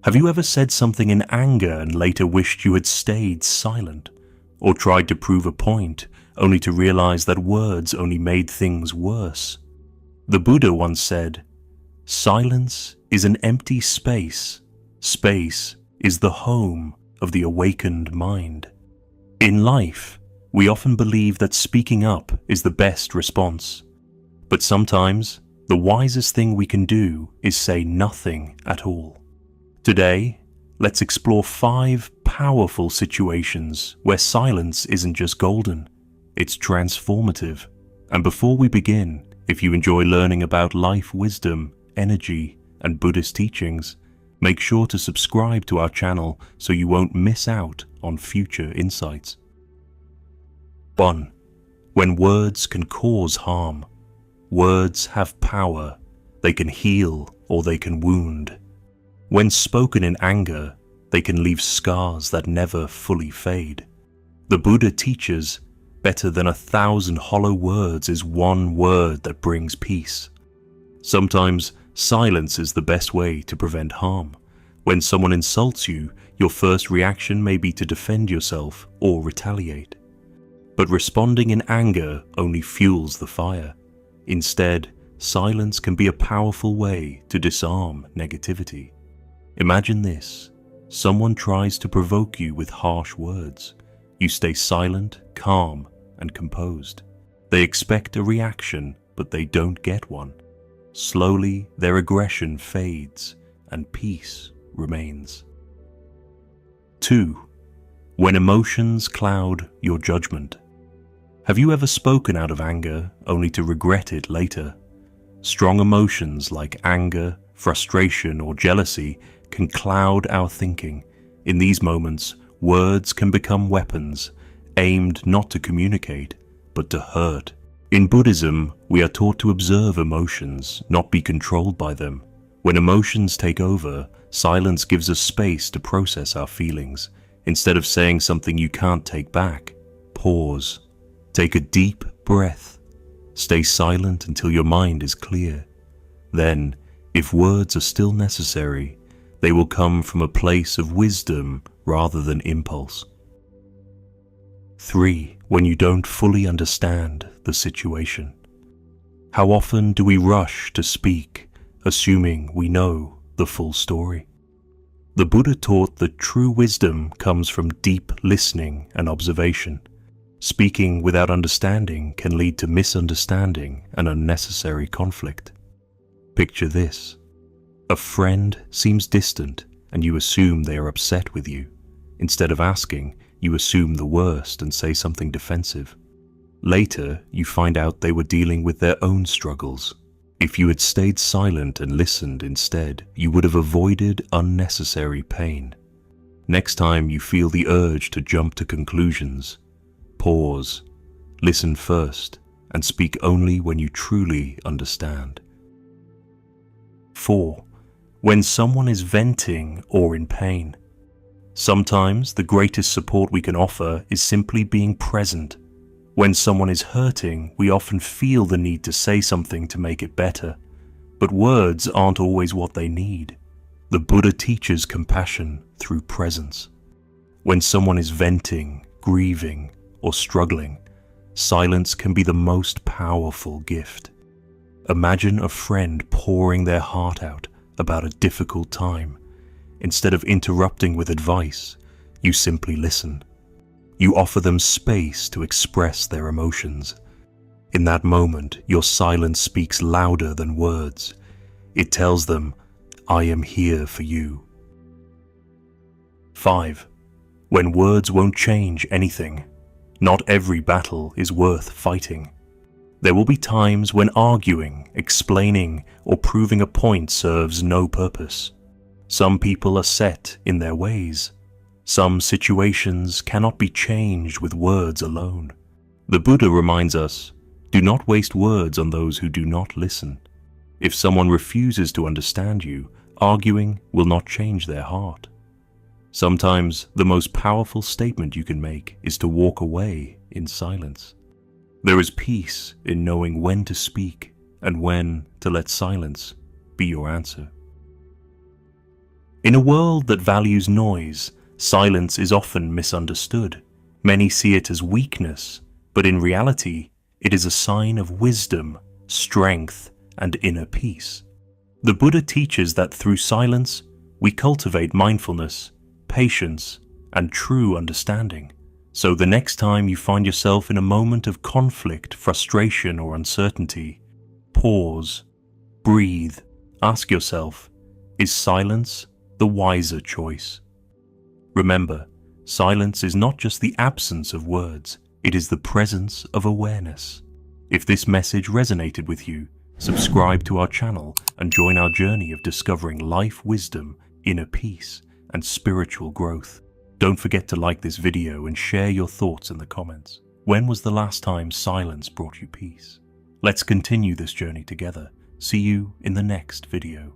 Have you ever said something in anger and later wished you had stayed silent, or tried to prove a point only to realize that words only made things worse? The Buddha once said, "Silence is an empty space. Space is the home of the awakened mind." In life, we often believe that speaking up is the best response. But sometimes, the wisest thing we can do is say nothing at all. Today, let's explore 5 powerful situations where silence isn't just golden, it's transformative. And before we begin, if you enjoy learning about life wisdom, energy, and Buddhist teachings, make sure to subscribe to our channel so you won't miss out on future insights. 1. When words can cause harm. Words have power. They can heal or they can wound. When spoken in anger, they can leave scars that never fully fade. The Buddha teaches, better than 1,000 hollow words is one word that brings peace. Sometimes, silence is the best way to prevent harm. When someone insults you, your first reaction may be to defend yourself or retaliate. But responding in anger only fuels the fire. Instead, silence can be a powerful way to disarm negativity. Imagine this. Someone tries to provoke you with harsh words. You stay silent, calm, and composed. They expect a reaction, but they don't get one. Slowly, their aggression fades, and peace remains. 2. When emotions cloud your judgment. Have you ever spoken out of anger only to regret it later? Strong emotions like anger, frustration, or jealousy can cloud our thinking. In these moments, words can become weapons, aimed not to communicate, but to hurt. In Buddhism, we are taught to observe emotions, not be controlled by them. When emotions take over, silence gives us space to process our feelings. Instead of saying something you can't take back, pause. Take a deep breath. Stay silent until your mind is clear. Then, if words are still necessary, they will come from a place of wisdom rather than impulse. 3. When you don't fully understand the situation. How often do we rush to speak, assuming we know the full story? The Buddha taught that true wisdom comes from deep listening and observation. Speaking without understanding can lead to misunderstanding and unnecessary conflict. Picture this. A friend seems distant and you assume they are upset with you. Instead of asking, you assume the worst and say something defensive. Later, you find out they were dealing with their own struggles. If you had stayed silent and listened instead, you would have avoided unnecessary pain. Next time you feel the urge to jump to conclusions, pause, listen first, and speak only when you truly understand. 4. When someone is venting or in pain. Sometimes the greatest support we can offer is simply being present. When someone is hurting, we often feel the need to say something to make it better. But words aren't always what they need. The Buddha teaches compassion through presence. When someone is venting, grieving, or struggling, silence can be the most powerful gift. Imagine a friend pouring their heart out about a difficult time. Instead of interrupting with advice, you simply listen. You offer them space to express their emotions. In that moment, your silence speaks louder than words. It tells them, "I am here for you." 5. When words won't change anything. Not every battle is worth fighting. There will be times when arguing, explaining, or proving a point serves no purpose. Some people are set in their ways. Some situations cannot be changed with words alone. The Buddha reminds us, do not waste words on those who do not listen. If someone refuses to understand you, arguing will not change their heart. Sometimes the most powerful statement you can make is to walk away in silence. There is peace in knowing when to speak and when to let silence be your answer. In a world that values noise, silence is often misunderstood. Many see it as weakness, but in reality, it is a sign of wisdom, strength, and inner peace. The Buddha teaches that through silence, we cultivate mindfulness, patience, and true understanding. So the next time you find yourself in a moment of conflict, frustration, or uncertainty, pause, breathe, ask yourself, is silence the wiser choice? Remember, silence is not just the absence of words, it is the presence of awareness. If this message resonated with you, subscribe to our channel and join our journey of discovering life wisdom, inner peace, and spiritual growth. Don't forget to like this video and share your thoughts in the comments. When was the last time silence brought you peace? Let's continue this journey together. See you in the next video.